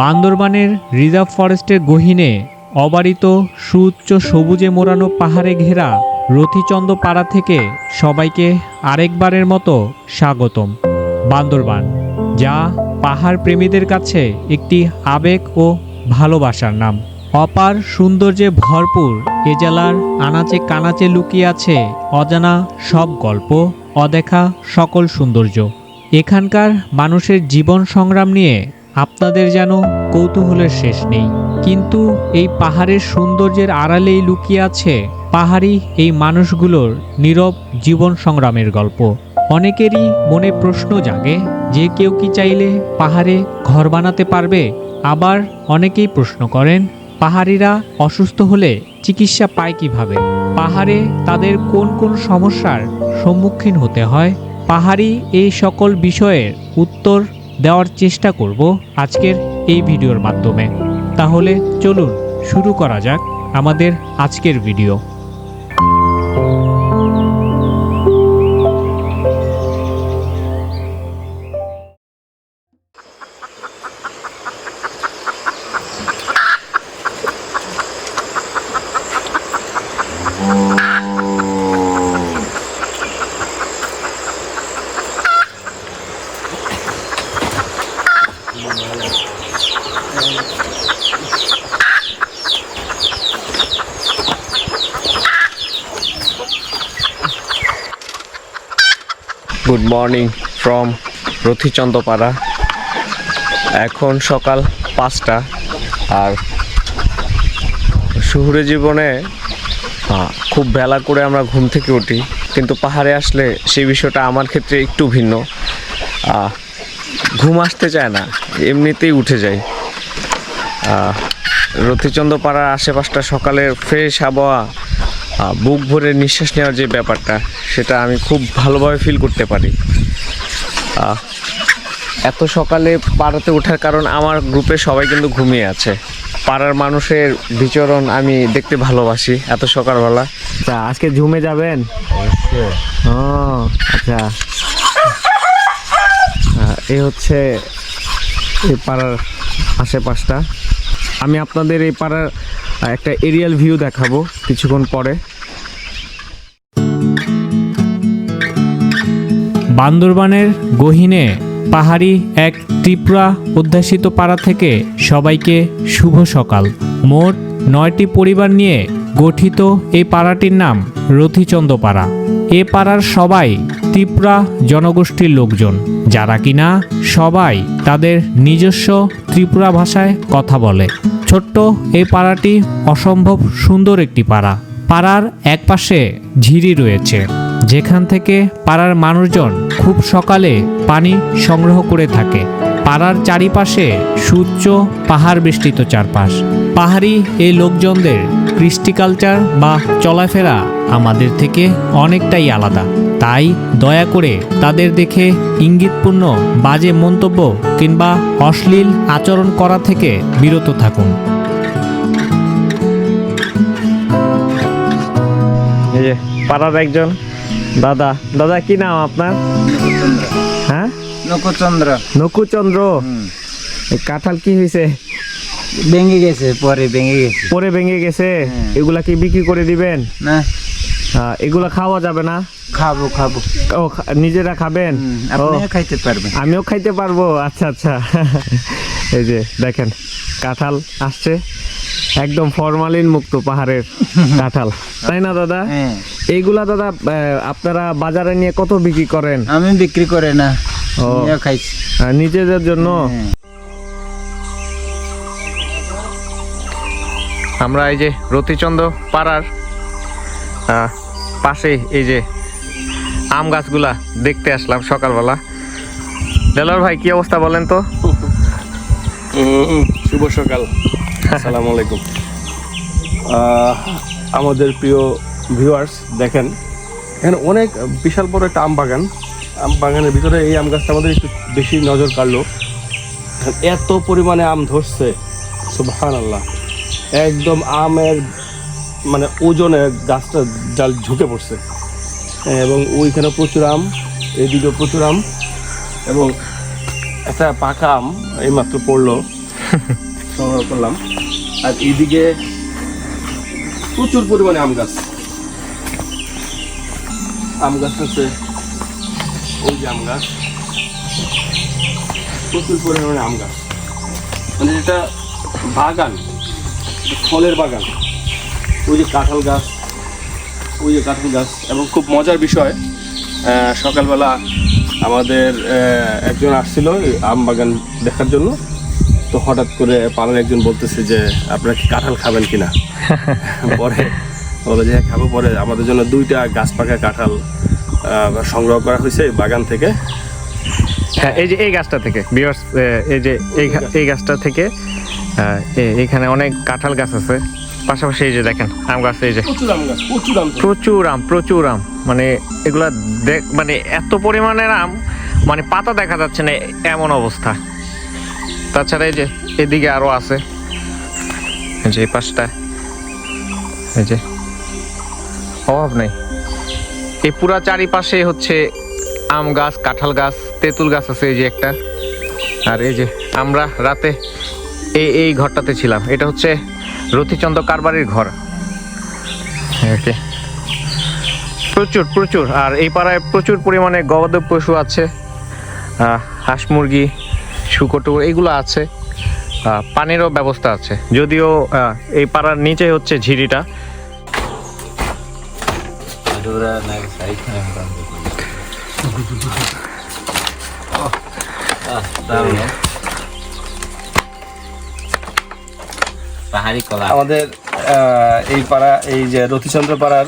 বান্দরবানের রিজার্ভ ফরেস্টের গহীনে অবারিত সুউচ্চ সবুজে মোড়ানো পাহাড়ে ঘেরা রথিচন্দ্র পাড়া থেকে সবাইকে আরেকবারের মতো স্বাগতম। বান্দরবান, যা পাহাড় প্রেমীদের কাছে একটি আবেগ ও ভালোবাসার নাম। অপার সৌন্দর্যে ভরপুর এ জেলার আনাচে কানাচে লুকিয়ে আছে অজানা সব গল্প, অদেখা সকল সৌন্দর্য। এখানকার মানুষের জীবন সংগ্রাম নিয়ে আপনাদের যেন কৌতূহলের শেষ নেই। কিন্তু এই পাহাড়ের সৌন্দর্যের আড়ালেই লুকিয়ে আছে পাহাড়ি এই মানুষগুলোর নীরব জীবন সংগ্রামের গল্প। অনেকেরই মনে প্রশ্ন জাগে যে কেউ কি চাইলে পাহাড়ে ঘর বানাতে পারবে? আবার অনেকেই প্রশ্ন করেন পাহাড়িরা অসুস্থ হলে চিকিৎসা পায় কিভাবে? পাহাড়ে তাদের কোন কোন সমস্যার সম্মুখীন হতে হয়? পাহাড়ি এই সকল বিষয়ের উত্তর দেওয়ার চেষ্টা করব আজকের এই ভিডিওর মাধ্যমে। তাহলে চলুন শুরু করা যাক আমাদের আজকের ভিডিও। গুড মর্নিং ফ্রম রথিচন্দ্র পাড়া। এখন সকাল 5টা। আর শহুরে জীবনে খুব বেলা করে আমরা ঘুম থেকে উঠি, কিন্তু পাহাড়ে আসলে সেই বিষয়টা আমার ক্ষেত্রে একটু ভিন্ন। ঘুম আসতে চায় না, এমনিতেই উঠে যাই। রথিচন্দ্র পাড়ার আশেপাশটা সকালের ফ্রেশ আবহাওয়া, বুক ভরে নিঃশ্বাস নেওয়ার যে ব্যাপারটা, সেটা আমি খুব ভালোভাবে ফিল করতে পারি। এত সকালে পাড়াতে ওঠার কারণ আমার গ্রুপে সবাই কিন্তু ঘুমিয়ে আছে। পাড়ার মানুষের বিচরণ আমি দেখতে ভালোবাসি এত সকালবেলা। আচ্ছা, আজকে ঝুমে যাবেন? আচ্ছা, এই হচ্ছে এই পাড়ার আশেপাশটা। আমি আপনাদের এই পাড়ার একটা এরিয়াল ভিউ দেখাবো কিছুক্ষণ পরে। বান্দরবানের গহীনে পাহাড়ি এক ত্রিপুরা অধ্যাসিত পাড়া থেকে সবাইকে শুভ সকাল। মোট 9টি পরিবার নিয়ে গঠিত এই পাড়াটির নাম রথিচন্দ্র পাড়া। এ পাড়ার সবাই ত্রিপুরা জনগোষ্ঠীর লোকজন, যারা কিনা সবাই তাদের নিজস্ব ত্রিপুরা ভাষায় কথা বলে। ছোট্ট এই পাড়াটি অসম্ভব সুন্দর একটি পাড়া। পাড়ার একপাশে ঝিরি রয়েছে, যেখান থেকে পাড়ার মানুষজন খুব সকালে পানি সংগ্রহ করে থাকে। পাড়ার চারিপাশে সুউচ্চ পাহাড় বেষ্টিত চারপাশ। পাহাড়ি এই লোকজনদের কৃষ্টি কালচার বা চলাফেরা আমাদের থেকে অনেকটাই আলাদা। তাই দয়া করে তাদের দেখে ইঙ্গিতপূর্ণ বাজে মন্তব্য কিংবা অশ্লীল আচরণ করা থেকে বিরত থাকুন। এই যে পাড়ার একজন দাদা। দাদা, কি নাম আপনার? হ্যাঁ, নকুচন্দ্র। নকুচন্দ্র। কাঁঠাল কি হয়েছে? ভেঙে গেছে, পরে ভেঙে গেছে। এগুলা কি বিক্রি করে দিবেন? না, এগুলা খাওয়া যাবে না? খাবো। ও, নিজেরা খাবেন? আপনিও খাইতে পারবেন। আমিও খাইতে পারবো? আচ্ছা আচ্ছা। এই যে দেখেন, কাঁঠাল আসছে, একদম ফরমালিন মুক্ত পাহাড়ের কাঁঠাল, তাই না দাদা? এইগুলা দাদা আপনারা বাজারে নিয়ে কত বিক্রি করেন? আমি বিক্রি করে না, খাইছি নিজেদের জন্য। আমরা এই যে রথিচন্দ্র পাড়ার পাশে এই যে আম গাছগুলা দেখতে আসলাম সকালবেলা। দেলোয়ার ভাই, কি অবস্থা বলেন তো? শুভ সকাল, আসসালামু আলাইকুম। আমাদের প্রিয় ভিউয়ার্স, দেখেন এখানে অনেক বিশাল বড় একটা আম বাগান। আম বাগানের ভিতরে এই আম গাছটা আমাদের একটু বেশি নজর কাড়লো। এত পরিমাণে আম ধরছে, সুবহানাল্লাহ। একদম আমের মানে ওজনে গাছটা ডাল ঝুঁকে পড়ছে, এবং ওইখানে প্রচুর আম, এইদিকেও প্রচুর আম, এবং একটা পাকা আম এইমাত্র পড়লো। সংগ্রহ করলাম। আর এইদিকে প্রচুর পরিমাণে আম গাছ আছে, ওই যে আম গাছ, প্রচুর পরিমাণে আম গাছ, মানে এটা বাগান, ফলের বাগান। ওই যে কাঁঠাল গাছ, এবং খুব মজার বিষয়, সকালবেলা আমাদের একজন আসছিল আম বাগান দেখার জন্য, তো হঠাৎ করে পাড়ার একজন বলতেছে যে আপনারা কি কাঁঠাল খাবেন কিনা। পরে বলে যে হ্যাঁ খাবো। পরে আমাদের জন্য 2টা গাছ পাকা কাঁঠাল সংগ্রহ করা হয়েছে বাগান থেকে। হ্যাঁ, এই যে এই গাছটা থেকে ভিউয়ার্স, এই যে এই গাছটা থেকে এখানে অনেক কাঁঠাল গাছ আছে, পাশাপাশি এই যে দেখেন আম গাছ, এই যে প্রচুর আম গাছ, প্রচুর আম, মানে এগুলা মানে এত পরিমাণের আম, মানে পাতা দেখা যাচ্ছে না এমন অবস্থা। তাছাড়া এই যে এদিকে আরো আছে, এই যে এই পাশটা, এই যে অভাব নেই, এই পুরা চারিপাশে হচ্ছে আম গাছ, কাঁঠাল গাছ, তেঁতুল গাছ আছে এই যে একটা। আর এই যে আমরা রাতে এই ঘরটাতে ছিলাম, এটা হচ্ছে রতিচন্দ্র কারবারির ঘর। ওকে, প্রচুর আর এই পাড়ায় প্রচুর পরিমাণে গবাদি পশু আছে, হাঁস মুরগি, শুকর টুকর এগুলো আছে, পানিরও ব্যবস্থা আছে, যদিও এই পাড়ার নিচে হচ্ছে ঝিরিটা। আমাদের এই পাড়া, এই যে রতিচন্দ্র পাড়ার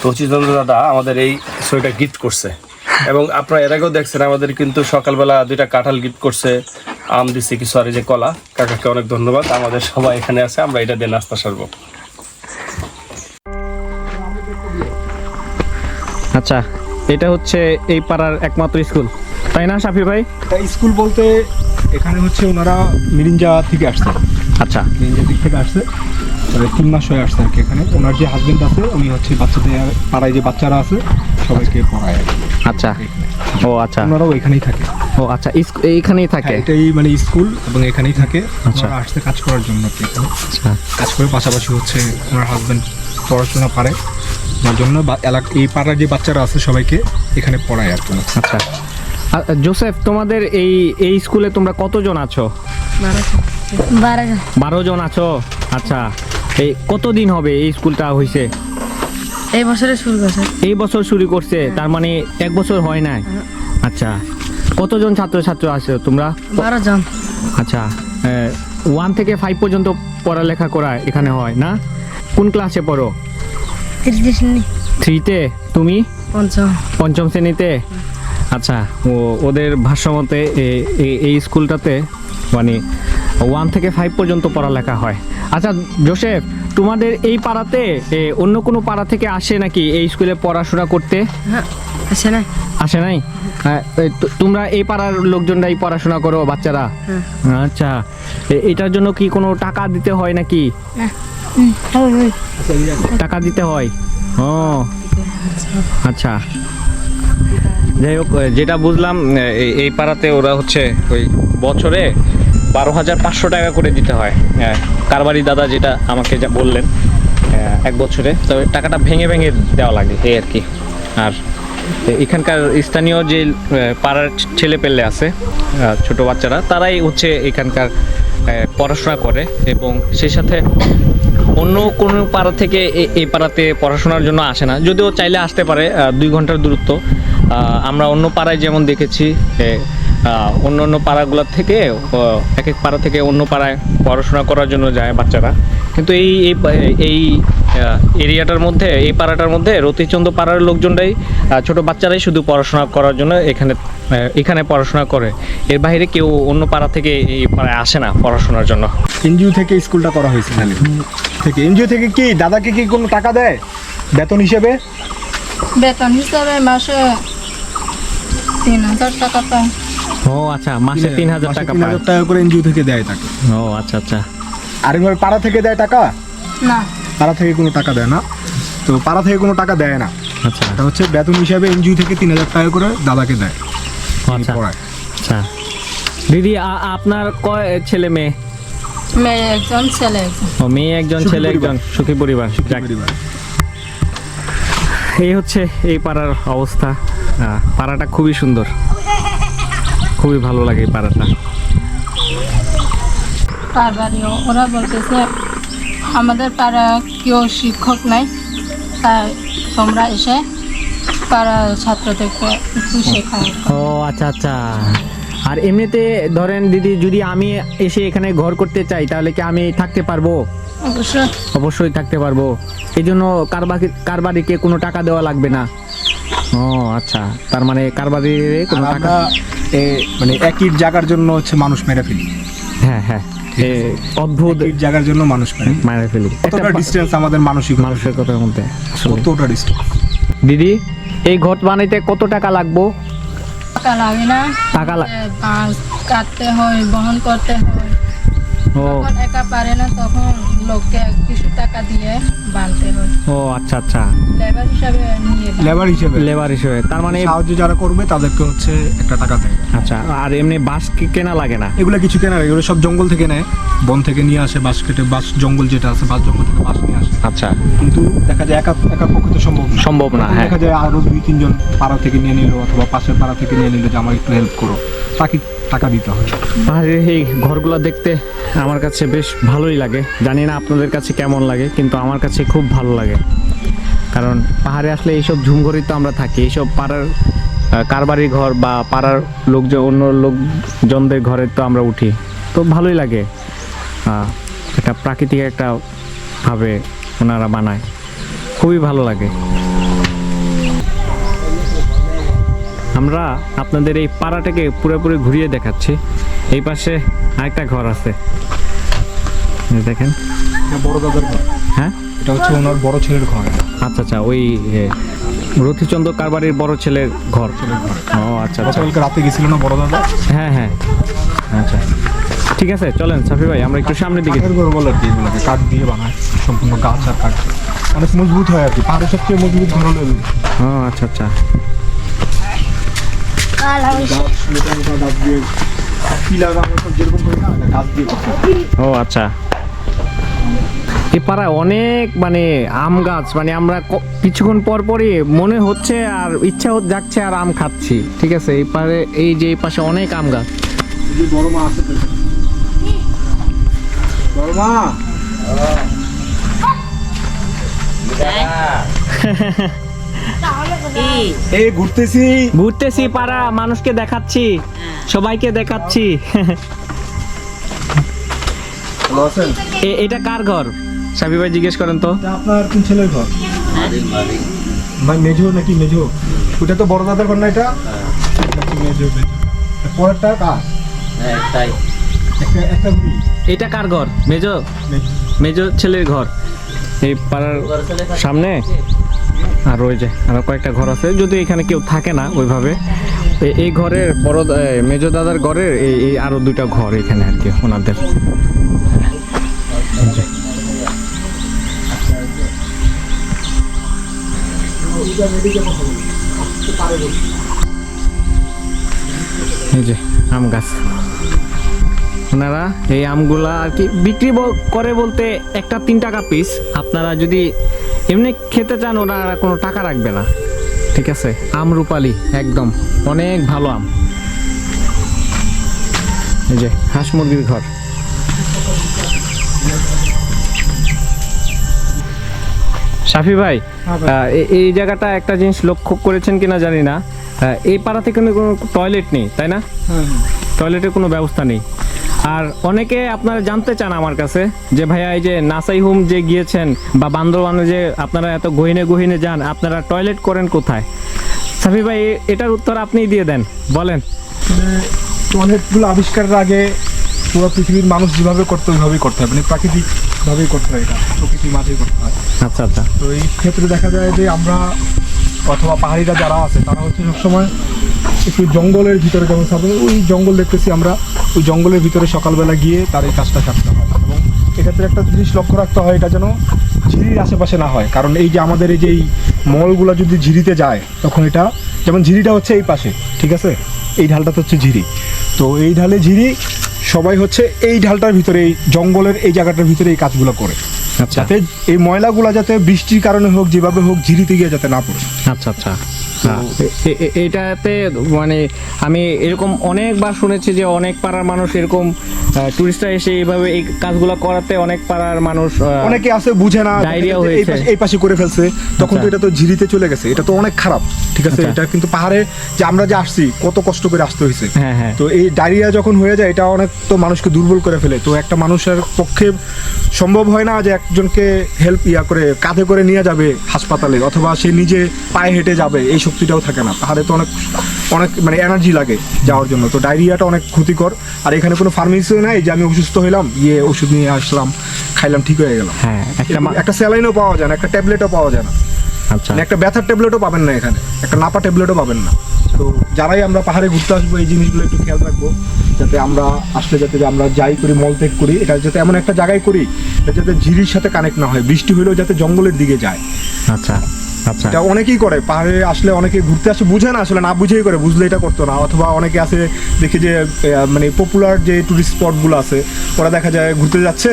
রতিচন্দ্র দাদা আমাদের এই সোয়েটার গিফট করছে, এবং আপনারা এর আগেও দেখছেন আমাদের কিন্তু সকালবেলা 2টা কাঁঠাল গিফট করছে, আম দিচ্ছে কিছু, আর এই যে কলা। কাকাকে অনেক ধন্যবাদ। আমাদের সবাই এখানে আছে, আমরা এটা দিয়ে নাস্তা সারবো। আচ্ছা, এটা হচ্ছে এই পাড়ার একমাত্র স্কুল, তাই না শাফি ভাই? স্কুল বলতে এখানে হচ্ছে ওনারা মিরিঞ্জা থেকে আসছে, আচ্ছা, মিরিঞ্জা দিক থেকে আসছে, 3 মাস হয়ে আসছে আর কি। এখানে ওনার যে হাজবেন্ড আছে উনি হচ্ছে বাচ্চাদের, পাড়ায় যে বাচ্চারা আছে সবাইকে পড়ায় আর কি। আচ্ছা, ও আচ্ছা, ওনারাও এখানেই থাকে। ও আচ্ছা, এইখানেই থাকে। হ্যাঁ, এটাই মানে স্কুল, এবং এখানেই থাকে। আচ্ছা। ওনারা আসছে কাজ করার জন্য আর কি এখানে। আচ্ছা, কাজ করে পাশাপাশি হচ্ছে ওনার হাজবেন্ড পড়াশোনা পারে, তার জন্য এই পাড়ার যে বাচ্চারা আছে সবাইকে এখানে পড়ায় আর কি। আচ্ছা। জোসেফ, তোমাদের এই স্কুলে তোমরা কতজন আছো? 12 জন আছো। আচ্ছা, এই কতদিন হবে এই স্কুলটা হইছে? এই বছরে শুরু করছে। এই বছর শুরু করছে, তার মানে 1 বছর হয় নাই। আচ্ছা, কতজন ছাত্র আছো তোমরা? 12 জন। আচ্ছা, 1 থেকে 5 পর্যন্ত পড়ালেখা করা এখানে হয় না? কোন ক্লাসে পড়ো? 3-তে। তুমি? পঞ্চম শ্রেণীতে। আচ্ছা, ওদের ভাষ্যমতে এই স্কুলটাতে মানে 1 থেকে 5 পর্যন্ত পড়ালেখা হয়। আচ্ছা জোসেফ, তোমাদের এই পাড়াতে অন্য কোনো পাড়া থেকে আসে নাকি এই স্কুলে পড়াশোনা করতে? হ্যাঁ, আসে না। আসে নাই? তোমরা এই পাড়ার লোকজনরাই পড়াশোনা করো, বাচ্চারা? আচ্ছা, এটার জন্য কি কোনো টাকা দিতে হয় নাকি? টাকা দিতে হয়? ও আচ্ছা, যাই হোক, যেটা বুঝলাম এই পাড়াতে ওরা হচ্ছে ওই বছরে 12,500 টাকা করে দিতে হয়। কারবারি দাদা যেটা আমাকে যা বললেন, 1 বছরে, তবে টাকাটা ভেঙে দেওয়া লাগে এই আর কি। আর এখানকার স্থানীয় যে পাড়ার ছেলে পেলে আছে, ছোট বাচ্চারা, তারাই হচ্ছে এখানকার পড়াশোনা করে, এবং সেই সাথে অন্য কোনো পাড়া থেকে এই পাড়াতে পড়াশোনার জন্য আসে না, যদিও চাইলে আসতে পারে, 2 ঘন্টার দূরত্ব। আমরা অন্য পাড়ায় যেমন দেখেছি, অন্য পাড়াগুলোর থেকে এক পাড়া থেকে অন্য পাড়ায় পড়াশোনা করার জন্য যায় বাচ্চারা, কিন্তু এই এরিয়াটার মধ্যে, এই পাড়াটার মধ্যে রতিচন্দ্র পাড়ার লোকজনরাই, ছোট বাচ্চারাই শুধু পড়াশোনা করার জন্য এখানে পড়াশোনা করে। এর বাইরে কেউ অন্য পাড়া থেকে এই পাড়ায় আসে না পড়াশোনার জন্য। এনজিও থেকে স্কুলটা করা হয়েছে থেকে। এনজিও থেকে কি দাদাকে কি কোনো টাকা দেয় বেতন হিসেবে? বেতন হিসাবে মাসে 3,000 টাকা পায়। ও আচ্ছা, মাসে 3,000 টাকা পায়। 3,000 টাকা করে এনজিও থেকে দেয় তাকে। ও আচ্ছা আচ্ছা। আর এবার পাড়া থেকে দেয় টাকা? না, পাড়া থেকে কোনো টাকা দেয় না। তো পাড়া থেকে কোনো টাকা দেয় না। আচ্ছা, এটা হচ্ছে বেতন হিসাবে এনজিও থেকে 3,000 টাকা করে দাদাকে দেয়। আচ্ছা পড়ায়। আচ্ছা। দিদি, আপনার কয় ছেলে মেয়ে? মেয়ে একজন ছেলে একজন। ও মেয়ে একজন সুখী ছেলে একজন, সুখী পরিবার। যাক, পরিবার। এই হচ্ছে এই পাড়ার অবস্থা। পাড়াটা খুবই সুন্দর, খুবই ভালো লাগে এই পাড়াটা। পারবারই ওরা বলতেছে আমাদের পাড়া কেউ শিক্ষক নাই, তাই তোমরা এসে পাড়া ছাত্রদেরকে একটু শেখাও। ও আচ্ছা আচ্ছা। আর এমনিতে ধরেন দিদি, যদি আমি এসে এখানে ঘর করতে চাই তাহলে কি আমি থাকতে পারবো? অবশ্যই অবশ্যই থাকতে পারবো। এই জন্য কারবারিকে কোনো টাকা দেওয়া লাগবে না? ও আচ্ছা, তার মানে কারবারির কোনো আর টাকা? আমরা মানে একই জায়গার জন্য হচ্ছে মানুষ মেরে ফেলি, হ্যাঁ হ্যাঁ, অদ্ভুত একই জায়গার জন্য মানুষ মেরে ফেলি। মায়ের ফেলি। কতটা ডিস্টেন্স আমাদের মানসিক মানুষের কথার মধ্যে আসলে। কতটা ডিস্টেন্স। দিদি, এই ঘর বানাইতে কত টাকা লাগবো? টাকা লাগে না, টাকা বাঁশ কাটতে হয়, বহন করতে হয়। ও যখন একা পারে না তখন লোককে কিছু টাকা দিয়ে বানতে হয়, ও আচ্ছা আচ্ছা, লেবার হিসাবে নিয়ে বানায়। লেবার হিসেবে লেবার হিসেবে। তার মানে সাহায্য যারা করবে তাদেরকে হচ্ছে একটা টাকা দেয়। আচ্ছা, আর এমনি বাঁশ কেনা লাগে না? এগুলো কিছু কেনা না, এগুলো সব জঙ্গল থেকে নেয়, বন থেকে নিয়ে আসে, বাঁশ কেটে, বাঁশ জঙ্গল যেটা আছে, বাঁশ জঙ্গল থেকে বাঁশ নিয়ে আসে। আচ্ছা, কিন্তু দেখা যায় একা একা পক্ষে তো সম্ভব না। সম্ভব না, তখন হ্যাঁ। দেখা যায় আরো 2-3 জন পাড়া থেকে নিয়ে নিল অথবা পাশের পাড়া থেকে নিয়ে নিল যে আমার একটু হেল্প করো, তাকে টাকা দিতে হয়। পাহাড়ের এই ঘরগুলো দেখতে আমার কাছে বেশ ভালোই লাগে। জানি না আপনাদের কাছে কেমন লাগে, কিন্তু আমার কাছে খুব ভালো লাগে। কারণ পাহাড়ে আসলে এইসব ঝুমঘরই তো আমরা থাকি, এইসব পাড়ার কারবারির ঘর বা পাড়ার লোকজন, অন্য লোকজনদের ঘরে তো আমরা উঠি, তো ভালোই লাগে। একটা প্রাকৃতিক একটা ভাবে ওনারা বানায়, খুবই ভালো লাগে। আমরা আপনাদের এই পাড়াটাকে পুরোপুরি ঘুরিয়ে দেখাচ্ছি। এই পাশে আরেকটা ঘর আছে, এই দেখেন। এটা বড় দাদার ঘর, হ্যাঁ, এটা হচ্ছে ওনার বড় ছেলের ঘর। আচ্ছা আচ্ছা, ওই রথিচন্দ্র কারবারির বড় ছেলের ঘর। ও আচ্ছা আচ্ছা, গতকালকে রাতে গেছিল না বড় দাদা? হ্যাঁ হ্যাঁ, আচ্ছা ঠিক আছে, চলেন সাফি ভাই আমরা একটু সামনের দিকে। কাঠের ঘর বলে আর কি, এগুলোকে কাঠ দিয়ে বানায়, সম্পূর্ণ গাছ আর কাঠ, অনেক মজবুত হয় আর কি। পাহাড়ের সবচেয়ে মজবুত ঘর হলো এগুলো। ও আচ্ছা আচ্ছা, গাছ, মোটা মোটা গাছ দিয়ে, পিলার আমরা সব যেরকম করি না, গাছ দিয়ে করতে হয়। ও আচ্ছা। এই পাড়ায় অনেক মানে আম গাছ, মানে আমরা কিছুক্ষণ পর পরই মনে হচ্ছে আর ইচ্ছা যাচ্ছে আর আম খাচ্ছি। ঠিক আছে, এই পারে, এই যে এই পাশে অনেক আম গাছ। যে বড় মা আছে তো, বড় মা, এই ঘুরতেছি পাড়া, মানুষকে দেখাচ্ছি, সবাইকে দেখাচ্ছি। ভালো আছেন? এটা কার ঘর সাবি ভাই, জিজ্ঞেস করেন তো। এটা আপনার কোন ছেলের ঘর? ভাই মেজো নাকি মেজো? ওটা তো বড় দাদার ঘর না, এটা নাকি মেজো? পরেরটা কার? একটা ঘুরি। এটা কার ঘর? মেজো, মেজো। মেজো ছেলের ঘর। এই পাড়ার সামনে আর ওই যে আরো কয়েকটা ঘর আছে, যদি এখানে কেউ থাকে না ওইভাবে। এই ঘরের বড় মেজো দাদার ঘরের এই আরো দুইটা ঘর এখানে আর কি ওনাদের। এই যে আম গাছ, ওনারা এই আমগুলা আর কি বিক্রি করে বলতে একটা 3 টাকা পিস। আপনারা যদি এমনি খেতে চান ওনারা কোনো টাকা রাখবে না। ঠিক আছে, আম রূপালি একদম অনেক ভালো আম। এই যে হাঁস মুরগির ঘর। শাফি ভাই, এই জায়গাটা একটা জিনিস লক্ষ্য করেছেন কিনা জানি না, এই পাড়াতে কোনো টয়লেট নেই, তাই না? টয়লেটের কোনো ব্যবস্থা নেই। আর অনেকে আপনারা জানতে চান আমার কাছে যে ভাইয়া, এই যে নাসাই হোম যে গিয়েছেন বা বান্দরবানে যে আপনারা এত গহীনে গহীনে যান, আপনারা টয়লেট করেন কোথায়? সাফি ভাই, এটার উত্তর আপনিই দিয়ে দেন, বলেন। টয়লেটগুলো আবিষ্কারের আগে পুরো পৃথিবীর মানুষ যেভাবে করতে ওইভাবেই করতে হয়, মানে প্রাকৃতিকভাবেই করতে হয়, এটা প্রকৃতির মাঝেই করতে হয়। আচ্ছা আচ্ছা, তো এই ক্ষেত্রে দেখা যায় যে আমরা অথবা পাহাড়িরা যারা আছে তারা হচ্ছে সবসময় একটু জঙ্গলের ভিতরে, যেমন সাপোজ ওই জঙ্গল দেখতেছি আমরা, ওই জঙ্গলের ভিতরে সকালবেলা গিয়ে তার এই কাজটা সারতে হয়। এবং এক্ষেত্রে একটা জিনিস লক্ষ্য রাখতে হয়, এটা যেন ঝিরির আশেপাশে না হয়। কারণ এই যে আমাদের এই যে এই মলগুলো যদি ঝিরিতে যায়, তখন এটা, যেমন ঝিরিটা হচ্ছে এই পাশে, ঠিক আছে, এই ঢালটা তো হচ্ছে ঝিরি, তো এই ঢালে ঝিরি সবাই হচ্ছে এই ঢালটার ভিতরে, এই জঙ্গলের এই জায়গাটার ভিতরে এই কাজগুলো করে, আচ্ছা যাতে এই ময়লাগুলা যাতে বৃষ্টির কারণে হোক, যেভাবে হোক, ঝিরিতে গিয়ে যাতে না পড়ে। আচ্ছা আচ্ছা এটাতে মানে আমি এরকম অনেকবার শুনেছি যে অনেক পাড়ার মানুষ এরকম টুরিস্টরা এসে এইভাবে এই কাজগুলো করাতে অনেক পাড়ার মানুষ অনেকে আছে বুঝে না, ডায়রিয়া এই হয়েছে। পাশে- এই পাশে করে ফেলছে, তখন তো আচ্ছা। এটা তো ঝিরিতে চলে গেছে, এটা তো অনেক খারাপ, ঠিক আছে। আচ্ছা। এটা কিন্তু পাহাড়ে যে আমরা যে আসছি কত কষ্ট করে আসতে হয়েছে, হ্যাঁ, হ্যাঁ। তো এই ডায়রিয়া যখন হয়ে যায় এটা অনেক তো মানুষকে দুর্বল করে ফেলে। তো একটা মানুষের পক্ষে সম্ভব হয় না যে একজনকে হেল্প করে কাঁধে করে নিয়ে যাবে হাসপাতালে, অথবা সে নিজে পায়ে হেঁটে যাবে, এই শক্তিটাও থাকে না। পাহাড়ে তো অনেক অনেক মানে এনার্জি লাগে যাওয়ার জন্য। তো ডায়রিয়াটা অনেক ক্ষতিকর। আর এখানে কোনো ফার্মেসিও নাই যে আমি অসুস্থ হইলাম, ওষুধ নিয়ে আসলাম, খাইলাম, ঠিক হয়ে গেলাম। হ্যাঁ একটা স্যালাইনও পাওয়া যায় না, একটা ট্যাবলেটও পাওয়া যায় না, আচ্ছা মানে একটা ব্যথার ট্যাবলেটও পাবেন না এখানে, একটা নাপা ট্যাবলেটও পাবেন না। তো যারাই আমরা পাহাড়ে ঘুরতে আসবো এই জিনিসগুলো একটু খেয়াল রাখবো, যাতে আমরা আসলে যাতে আমরা যাই করি, মলত্যাগ করি, এটা যাতে এমন একটা জায়গায় করি এটা যাতে ঝিরির সাথে কানেক্ট না হয়, বৃষ্টি হলেও যাতে জঙ্গলের দিকে যায়। আচ্ছা আচ্ছা এটা অনেকেই করে, পাহাড়ে আসলে অনেকে ঘুরতে আসে বুঝে না, আসলে না বুঝেই করে, বুঝলে এটা করতো না। অথবা অনেকে আছে দেখি যে মানে পপুলার যে টুরিস্ট স্পটগুলো আছে, ওরা দেখা যায় ঘুরতে যাচ্ছে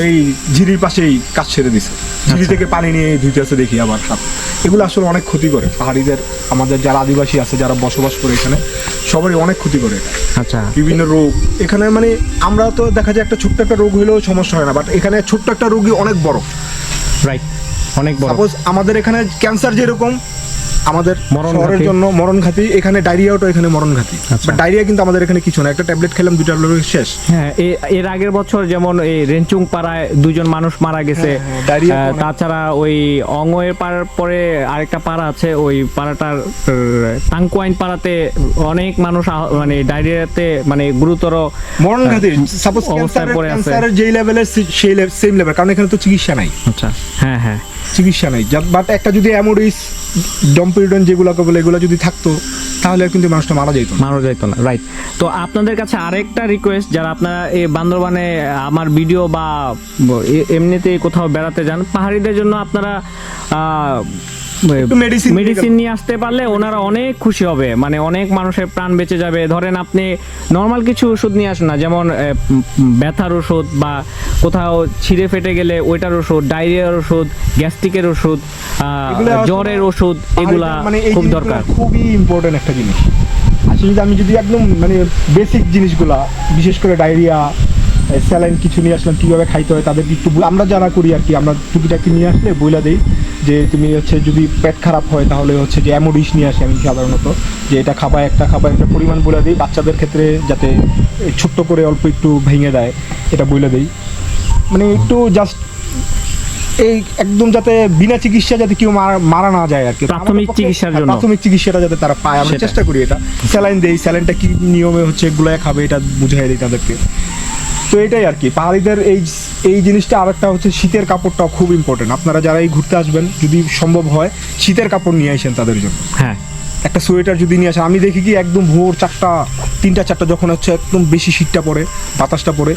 এই ঝিরির পাশেই কাজ ছেড়ে দিছে, ঝিরি থেকে পানি নিয়ে ধুইতে আছে দেখি আবার হাত। এগুলো আসলে অনেক ক্ষতি করে পাহাড়িদের, আমাদের যারা আদিবাসী আছে, যারা বসবাস করে এখানে, সবারই অনেক ক্ষতি করে এটা। আচ্ছা বিভিন্ন রোগ এখানে, মানে আমরা তো দেখা যায় একটা ছোট্ট একটা রোগ হলেও সমস্যা হয় না, বাট এখানে ছোট্ট একটা রোগী অনেক বড়। রাইট, অনেক বড়। সাপোজ আমাদের এখানে ক্যান্সার যেরকম আমাদের মরণঘাতী। শহরের জন্য মরণঘাতী, এখানে ডায়রিয়াও এখানে মরণঘাতী। আচ্ছা। বাট ডায়রিয়া কিন্তু আমাদের এখানে কিছু না, একটা ট্যাবলেট খেলাম, 2টা রোগ শেষ। হ্যাঁ এর আগের বছর যেমন এই রেঞ্চুং পাড়ায় 2 জন মানুষ মারা গেছে। হ্যাঁ, হ্যাঁ, ডায়রিয়া তো অনেক- তাছাড়া ওই অঙ্গয়ের পাড়ার পরে আরেকটা পাড়া আছে, ওই পাড়াটার টাঙ্কুয়াইন পাড়াতে অনেক মানুষ মানে ডায়রিয়াতে মানে গুরুতর মরণঘাতী সাপোজ অবস্থায় পড়ে আছে। ক্যান্সারের যেই লেভেলের সেই সেম লেভেল, কারণ এখানে তো চিকিৎসা নাই, আচ্ছা হ্যাঁ হ্যাঁ চিকিৎসা নাই। বাট একটা যদি অ্যামোডিস, ডম্পিরিডন যেগুলোকে বলে, এগুলো যদি থাকতো তাহলে কিন্তু মানুষটা মারা যেত না। মারা যাইতো না। রাইট। তো আপনাদের কাছে আরেকটা রিকোয়েস্ট, যারা আপনারা এই বান্দরবানে আমার ভিডিও বা এমনিতে কোথাও বেড়াতে যান, পাহাড়িদের জন্য আপনারা medicine মেডিসিন নিয়ে আসতে পারলে ওনারা অনেক খুশি হবে, মানে অনেক মানুষের প্রাণ বেঁচে যাবে। ধরেন আপনি নর্মাল কিছু ওষুধ নিয়ে আসেন না, যেমন ব্যথার ওষুধ বা কোথাও ছিঁড়ে ফেটে গেলে ওইটার ওষুধ, ডায়রিয়ার ওষুধ, গ্যাস্ট্রিকের ওষুধ, এগুলো আসলে জ্বরের ওষুধ, এগুলা মানে এই খুব জিনিসগুলো দরকার। খুবই ইম্পর্টেন্ট একটা জিনিস। আসলে আমি যদি একদম মানে বেসিক জিনিসগুলা, বিশেষ করে ডায়রিয়া, স্যালাইন কিছু নিয়ে আসলাম, কীভাবে খাইতে হয় তাদেরকে একটু আমরা যারা করি আর কি, আমরা টুকিটাকি নিয়ে আসলে বইলা দিই যে তুমি হচ্ছে যদি পেট খারাপ হয় তাহলে হচ্ছে যে অ্যামোডিস নিয়ে আসি আমি সাধারণত, যে এটা খাবা, একটা পরিমাণ বলে দিই। বাচ্চাদের ক্ষেত্রে যাতে ছোট্ট করে অল্প একটু ভেঙে দেয়, এটা বলে দিই, মানে একটু জাস্ট এই একদম যাতে বিনা চিকিৎসা যাতে কেউ মারা না যায় আর কি, প্রাথমিক চিকিৎসার জন্য। প্রাথমিক চিকিৎসাটা যাতে তারা পায়, আমরা সেটা। চেষ্টা করি এটা। স্যালাইন দেই, স্যালাইনটা কি নিয়মে হচ্ছে গুলায় খাবে এটা বুঝাই দিই তাদেরকে। তো এটাই আর কি পাহাড়িদের এই জিনিসটা। আরেকটা হচ্ছে শীতের কাপড়টাও খুব ইম্পর্টেন্ট। আপনারা যারা এই ঘুরতে আসবেন যদি সম্ভব হয় শীতের কাপড় নিয়ে আসেন তাদের জন্য, হ্যাঁ একটা সোয়েটার যদি নিয়ে আসেন। আমি দেখি কি একদম ভোর 3টা 4টা যখন হচ্ছে একদম বেশি শীতটা পড়ে, বাতাসটা পড়ে,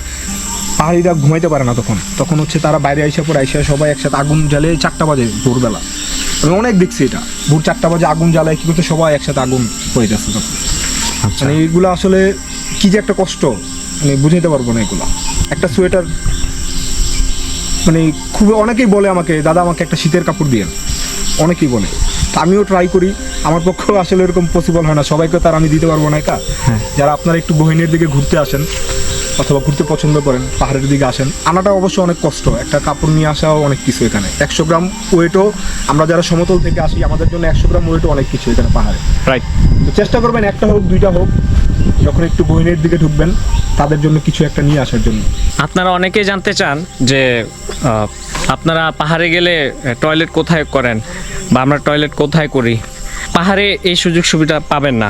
পাহাড়িরা ঘুমাইতে পারে না, তখন হচ্ছে তারা বাইরে আইসা সবাই একসাথে আগুন জ্বালে 4টা বাজে ভোরবেলা। আমি অনেক দেখছি এটা, ভোর 4টা বাজে আগুন জ্বালায়, কি করতে সবাই একসাথে আগুন হয়ে যাচ্ছে তখন। আচ্ছা মানে এইগুলো আসলে কি যে একটা কষ্ট, মানে বুঝাইতে পারবো না এগুলো। একটা সোয়েটার মানে খুব অনেকেই বলে আমাকে, দাদা আমাকে একটা শীতের কাপড় দিয়েন, অনেকেই বলে। তা আমিও ট্রাই করি, আমার পক্ষেও আসলে এরকম পসিবল হয় না, সবাইকে তার আমি দিতে পারবো না একা। যারা আপনারা একটু গহীনের দিকে ঘুরতে আসেন অথবা ঘুরতে পছন্দ করেন, পাহাড়ের দিকে আসেন, আনাটা অবশ্য অনেক কষ্ট, একটা কাপড় নিয়ে আসাও অনেক কিছু এখানে। 100 গ্রাম ওয়েটও, আমরা যারা সমতল থেকে আসি আমাদের জন্য 100 গ্রাম ওয়েটও অনেক কিছু এখানে পাহাড়ে। রাইট। তো চেষ্টা করবেন একটা হোক 2টা হোক, যখন একটু গহীনের দিকে ঢুকবেন তাদের জন্য কিছু একটা নিয়ে আসার জন্য। আপনারা অনেকেই জানতে চান যে আপনারা পাহাড়ে গেলে টয়লেট কোথায় করেন বা আমরা টয়লেট কোথায় করি। পাহাড়ে এই সুযোগ সুবিধা পাবেন না।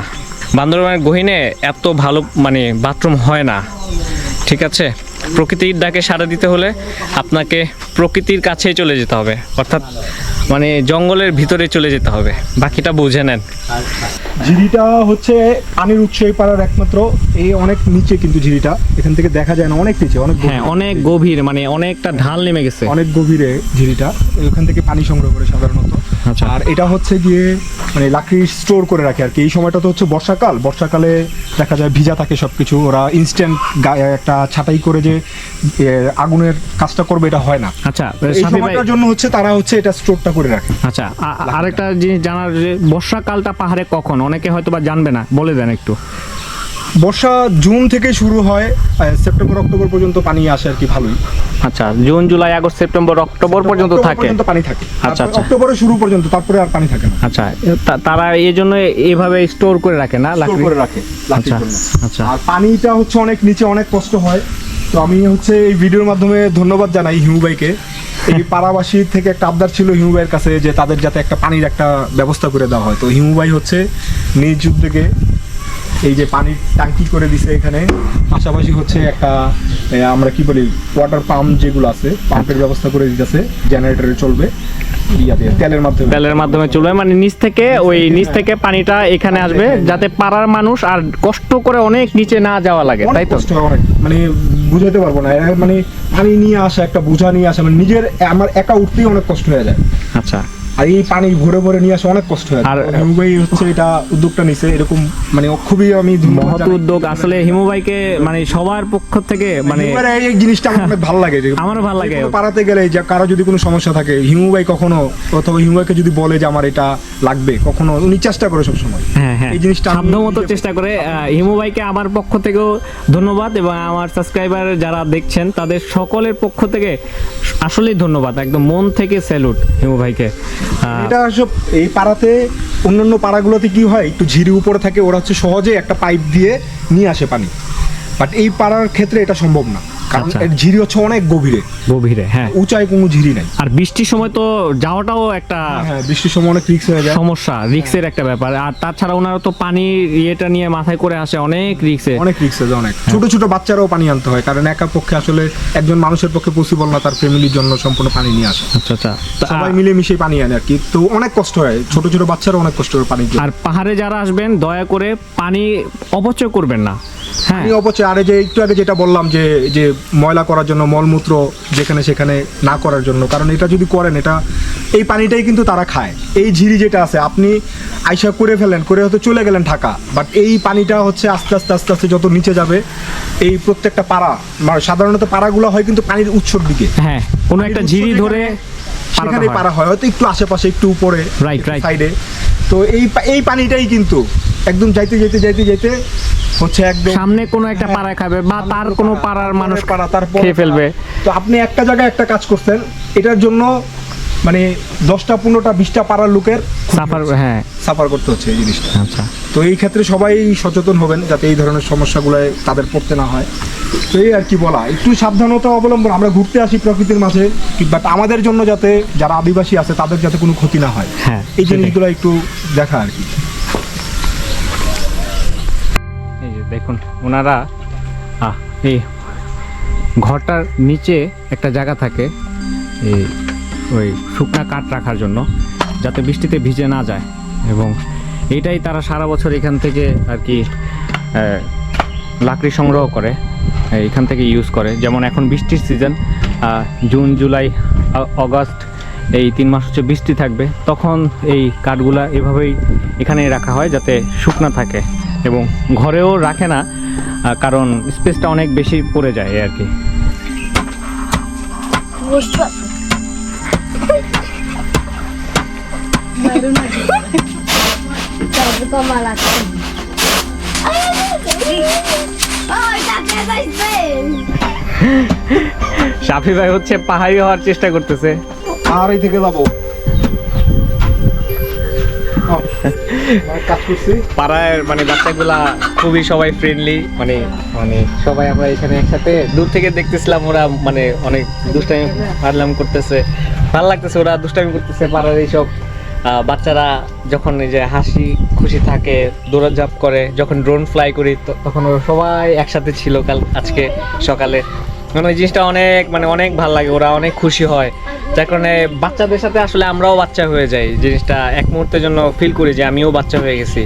বান্দরবানের গহীনে এত ভালো মানে বাথরুম হয় না, ঠিক আছে। প্রকৃতির ডাকে সাড়া দিতে হলে আপনাকে প্রকৃতির কাছেই চলে যেতে হবে, অর্থাৎ মানে জঙ্গলের ভিতরে চলে যেতে হবে, বাকিটা বুঝে নেন। ঝিরিটা হচ্ছে পানির উৎস এই পাড়ার একমাত্র, এই অনেক নিচে কিন্তু ঝিরিটা, এখান থেকে দেখা যায় না, অনেক নিচে, অনেক হ্যাঁ অনেক গভীর, মানে অনেকটা ঢাল নেমে গেছে। অনেক গভীরে ঝিরিটা, ওখান থেকে পানি সংগ্রহ করে সাধারণত। আচ্ছা। আর এটা হচ্ছে গিয়ে মানে লাকড়ি স্টোর করে রাখে আর কি। এই সময়টা তো হচ্ছে বর্ষাকালে দেখা যায় ভিজা থাকে সবকিছু, ওরা ইনস্ট্যান্ট একটা ছাঁটাই করে যে আগুনের কাজটা করবে এটা হয় না। আচ্ছা এই সাফি ভাই, সময়টার জন্য হচ্ছে তারা হচ্ছে এটা স্টোরটা করে রাখে। আচ্ছা আরেকটা জিনিস জানার, যে বর্ষাকালটা পাহাড়ে কখন, অনেকে হয়তো বা জানবে না, বলে দেন একটু। বর্ষা জুন থেকে শুরু হয়, সেপ্টেম্বর অক্টোবর পর্যন্ত পানি আসে আর কি ভালোই। আচ্ছা, June July August September October পর্যন্ত অক্টোবর থাকে। পর্যন্ত পানি থাকে। আচ্ছা, তারপরে আচ্ছা। অক্টোবরের শুরু পর্যন্ত, তারপরে আর পানি থাকে না। আচ্ছা, তারা এই জন্য এইভাবে স্টোর করে রাখে না স্টোর লাকড়ি? করে রাখে লাকড়ির আচ্ছা, জন্য। আচ্ছা। আর পানিটা হচ্ছে অনেক নিচে, অনেক কষ্ট হয়। তো আমি হচ্ছে এই ভিডিওর মাধ্যমে ধন্যবাদ জানাই হিমু ভাইকে। এই পাড়াবাসী থেকে একটা আবদার ছিল হিমু ভাইয়ের কাছে যে তাদের যাতে একটা পানির একটা ব্যবস্থা করে দেওয়া হয়। তো হিমু ভাই হচ্ছে নিজ উদ্যোগে এই যে পানির ট্যাঙ্কি করে দিছে এখানে, পাশাপাশি হচ্ছে একটা আমরা কি বলি ওয়াটার পাম্প যেগুলো আছে, পাম্পের ব্যবস্থা করে দিতেছে, জেনারেটরে চলবে, তেলের মাধ্যমে চলবে, মানে নিচ থেকে পানিটা এখানে আসবে, যাতে পাড়ার মানুষ আর কষ্ট করে অনেক নিচে না যাওয়া লাগে, তাই তো? কষ্ট হয় অনেক, মানে বুঝাতে পারবো না। মানে পানি নিয়ে আসা, একটা বোঝা নিয়ে আসা, মানে আমার একা উঠতেই অনেক কষ্ট হয়ে যায়। আচ্ছা। আর এই পানি ভরে ভরে নিয়ে আসা অনেক কষ্ট হয়। আর হিমু ভাই হচ্ছে এটা উদ্যোগটা নিছে, এরকম মানে খুবই আমি মহৎ উদ্যোগ আসলে হিমু ভাইকে, মানে সবার পক্ষ থেকে, মানে এই জিনিসটা আমার অনেক ভালো লাগে। আমারও ভালো লাগে। পাড়াতে গেলে যে কারো যদি কোনো সমস্যা থাকে, হিমু ভাই কখনো, অথবা হিমু ভাইকে যদি বলে যে আমার এটা লাগবে, কখনো উনি চেষ্টা করে সবসময়। হ্যাঁ, হ্যাঁ, এই জিনিসটা সাধ্যমতো চেষ্টা করে। হিমু ভাইকে আমার পক্ষ থেকেও ধন্যবাদ, এবং আমার সাবস্ক্রাইবার যারা দেখছেন তাদের সকলের পক্ষ থেকে আসলেই ধন্যবাদ, একদম মন থেকে স্যালুট হিমু ভাইকে। এটা সব এই পাড়াতে, অন্যান্য পাড়াগুলোতে কি হয়, একটু ঝিরি উপরে থাকে, ওরা হচ্ছে সহজে একটা পাইপ দিয়ে নিয়ে আসে পানি। বাট এই পাড়ার ক্ষেত্রে এটা সম্ভব না, কারণ আচ্ছা। এর ঝিরি হচ্ছে অনেক গভীরে, হ্যাঁ, উঁচায় কোনো ঝিরি নাই। আর বৃষ্টির সময় তো যাওয়াটাও একটা হ্যাঁ, বৃষ্টির সময় অনেক রিস্ক হয়ে যায়, সমস্যা, রিক্সের একটা ব্যাপার। আর তাছাড়া ওনারা তো পানির ইয়েটা নিয়ে মাথায় করে আসে, অনেক রিক্সে। অনেক রিস্ক হয়ে যায়, অনেক ছোট ছোট বাচ্চারাও পানি আনতে হয়, কারণ একা পক্ষে আসলে একজন মানুষের পক্ষে পসিবল না তার ফ্যামিলির জন্য সম্পূর্ণ পানি নিয়ে আসে। আচ্ছা, আচ্ছা। সবাই মিলে মিশে পানি আনে আর কি। তো অনেক কষ্ট হয়, ছোট ছোট বাচ্চারা অনেক কষ্ট হয় পানির জন্য। আর পাহাড়ে যারা আসবেন দয়া করে পানি অপচয় করবেন না। হ্যাঁ, পানি অপচয়, আর যে একটু আগে যেটা বললাম যে ময়লা করার জন্য, মলমূত্র যেখানে সেখানে না করার জন্য, কারণ এটা যদি করেন, এটা এই পানিটাই কিন্তু তারা খায়। এই ঝিরি যেটা আছে, আপনি আইসা করে ফেলেন, করে হয়তো চলে গেলেন ঢাকা, বাট এই পানিটা হচ্ছে আস্তে আস্তে আস্তে আস্তে যত নিচে যাবে, এই প্রত্যেকটা পাড়া, মানে সাধারণত পাড়াগুলো হয় কিন্তু পানির উৎসর দিকে, হ্যাঁ, কোনো একটা ঝিরি ধরে সেখানে পাড়া হয়, হয়তো একটু আশেপাশে, একটু উপরে, রাইট। সাইডে। তো এই পানিটাই কিন্তু একদম যাইতে হচ্ছে একদম সামনে কোনো একটা পাড়ায় খাবে, বা তার কোনো পাড়ার মানুষ পাড়া, তারপর খেয়ে ফেলবে। তো আপনি একটা জায়গায় একটা কাজ করছেন, এটার জন্য মানে 10টা 15টা 20টা পাড়ার লোকের সাফার করতে হচ্ছে এই জিনিসটা। আচ্ছা। তো এই ক্ষেত্রে সবাই সচেতন হবেন যাতে এই ধরনের সমস্যাগুলো তাদের পড়তে না হয়। তো এই আর কি বলা, একটু সাবধানতা অবলম্বন। আমরা ঘুরতে আসি প্রকৃতির মাঝে, বাট আমাদের জন্য যাতে, যারা আদিবাসী আছে তাদের যাতে কোনো ক্ষতি না হয়, হ্যাঁ, এই জিনিসগুলো একটু দেখা আর কি। এই যে দেখুন, ওনারা এই ঘরটার নিচে একটা জায়গা থাকে এই ওই শুকনা কাঠ রাখার জন্য, যাতে বৃষ্টিতে ভিজে না যায়, এবং এটাই তারা সারা বছর এখান থেকে আর কি লাকড়ি সংগ্রহ করে, এখান থেকে ইউজ করে। যেমন এখন বৃষ্টির সিজন, জুন জুলাই আগস্ট এই 3 মাস হচ্ছে বৃষ্টি থাকবে, তখন এই কাঠগুলা এভাবেই এখানেই রাখা হয় যাতে শুকনা থাকে, এবং ঘরেও রাখে না, কারণ স্পেসটা অনেক বেশি পড়ে যায় আর কি। শাফি ভাই হচ্ছে পাহাড়ি হওয়ার চেষ্টা করতেছে। পাহাড়ি থেকে যাবো, কাজ করছি। পাড়ার মানে বাচ্চাগুলা খুবই সবাই ফ্রেন্ডলি, মানে সবাই আমরা এখানে একসাথে দূর থেকে দেখতেছিলাম, ওরা মানে অনেক দুষ্টামি পারলাম করতেছে, ভালো লাগতেছে, ওরা দুষ্টামি করতেছে। পাড়ার এইসব বাচ্চারা যখন এই যে হাসি খুশি থাকে, দৌড়াঝাপ করে, যখন ড্রোন ফ্লাই করি তখন ওরা সবাই একসাথে ছিল আজকে সকালে, মানে ওই জিনিসটা অনেক ভালো লাগে, ওরা অনেক খুশি হয়, যার কারণে বাচ্চাদের সাথে আসলে আমরাও বাচ্চা হয়ে যাই, জিনিসটা এক মুহূর্তের জন্য ফিল করি যে আমিও বাচ্চা হয়ে গেছি,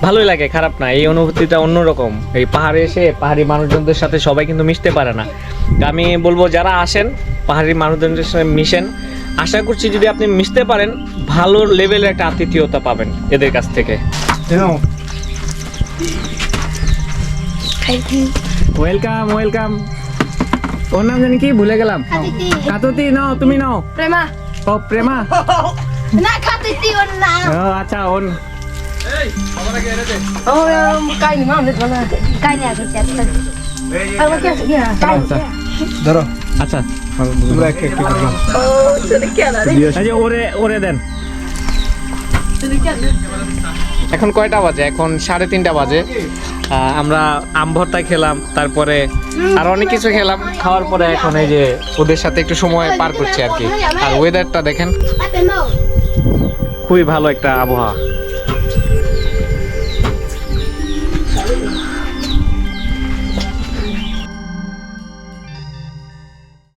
ভালোই লাগে, খারাপ না। এই অনুভূতিটা অন্যরকম। এই পাহাড়ে এসে পাহাড়ি মানুষজনদের সাথে সবাই কিন্তু মিশতে পারে না। আমি বলবো যারা আসেন পাহাড়ি মানুষজনদের সাথে মিশেন, আশা করছি যদি আপনি মিশতে পারেন ভালো লেভেলের একটা আতিথেয়তা পাবেন এদের কাছ থেকে। Welcome welcome. ওর নাম জানি কি ভুলে গেলাম। কাতুতি নাও, তুমি নাও। প্রেমা ও প্রেমা। না খাতিতি ওর না ও আচ্ছা ওন ও কাইনি মামলে বলা কাইনি আগে চাচ্ছা আর কি আছে না ধরো আচ্ছা তোমরা এক এক করে নাও। ও সেটা কি আলা রে এই যে ওরে ওরে দেন। সেটা কি আলা এখন কয়টা বাজে? এখন 3:30 বাজে। আমরা আম ভর্তা খেলাম, তারপরে আর অনেক কিছু খেলাম। খাওয়ার পরে এখন এই যে ওদের সাথে একটু সময় পার করছি আর কি। আর ওয়েদারটা দেখেন, খুবই ভালো একটা আবহাওয়া।